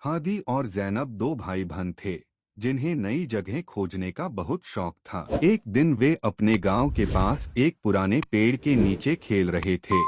हादी और जैनब दो भाई बहन थे जिन्हें नई जगह खोजने का बहुत शौक था। एक दिन वे अपने गांव के पास एक पुराने पेड़ के नीचे खेल रहे थे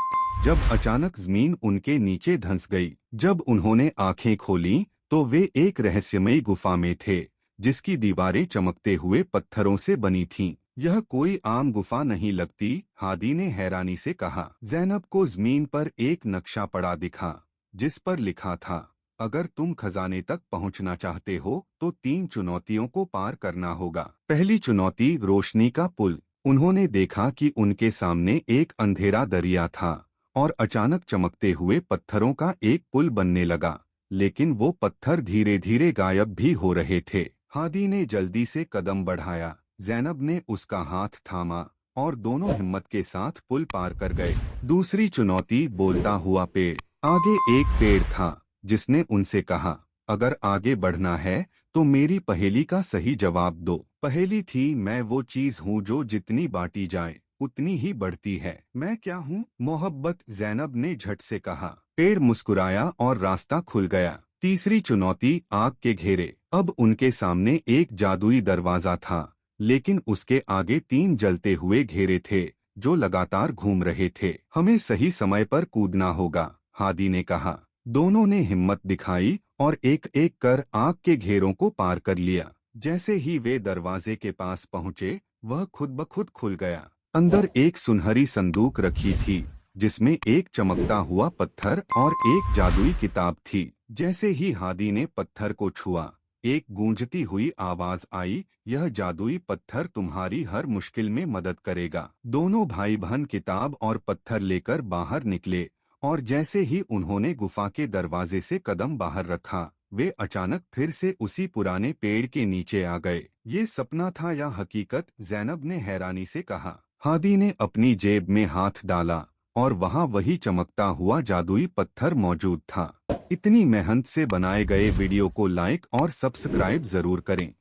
जब अचानक जमीन उनके नीचे धंस गई। जब उन्होंने आंखें खोलीं तो वे एक रहस्यमयी गुफा में थे जिसकी दीवारें चमकते हुए पत्थरों से बनी थीं। यह कोई आम गुफा नहीं लगती, हादी ने हैरानी से कहा। जैनब को जमीन पर एक नक्शा पड़ा दिखा जिस पर लिखा था, अगर तुम खजाने तक पहुंचना चाहते हो तो 3 चुनौतियों को पार करना होगा। पहली चुनौती रोशनी का पुल। उन्होंने देखा कि उनके सामने एक अंधेरा दरिया था और अचानक चमकते हुए पत्थरों का एक पुल बनने लगा, लेकिन वो पत्थर धीरे धीरे गायब भी हो रहे थे। हादी ने जल्दी से कदम बढ़ाया, जैनब ने उसका हाथ थामा और दोनों हिम्मत के साथ पुल पार कर गए। दूसरी चुनौती बोलता हुआ पेड़। आगे एक पेड़ था जिसने उनसे कहा, अगर आगे बढ़ना है तो मेरी पहेली का सही जवाब दो। पहेली थी, मैं वो चीज हूँ जो जितनी बांटी जाए उतनी ही बढ़ती है। मैं क्या हूँ? मोहब्बत, जैनब ने झट से कहा। पेड़ मुस्कुराया और रास्ता खुल गया। तीसरी चुनौती आग के घेरे। अब उनके सामने एक जादुई दरवाजा था, लेकिन उसके आगे 3 जलते हुए घेरे थे जो लगातार घूम रहे थे। हमें सही समय पर कूदना होगा, हादी ने कहा। दोनों ने हिम्मत दिखाई और एक एक कर आग के घेरों को पार कर लिया। जैसे ही वे दरवाजे के पास पहुंचे, वह खुद ब खुद खुल गया। अंदर एक सुनहरी संदूक रखी थी जिसमें एक चमकता हुआ पत्थर और एक जादुई किताब थी। जैसे ही हादी ने पत्थर को छुआ, एक गूंजती हुई आवाज आई, यह जादुई पत्थर तुम्हारी हर मुश्किल में मदद करेगा। दोनों भाई बहन किताब और पत्थर लेकर बाहर निकले और जैसे ही उन्होंने गुफा के दरवाजे से कदम बाहर रखा, वे अचानक फिर से उसी पुराने पेड़ के नीचे आ गए। ये सपना था या हकीकत? जैनब ने हैरानी से कहा। हादी ने अपनी जेब में हाथ डाला और वहाँ वही चमकता हुआ जादुई पत्थर मौजूद था। इतनी मेहनत से बनाए गए वीडियो को लाइक और सब्सक्राइब जरूर करें।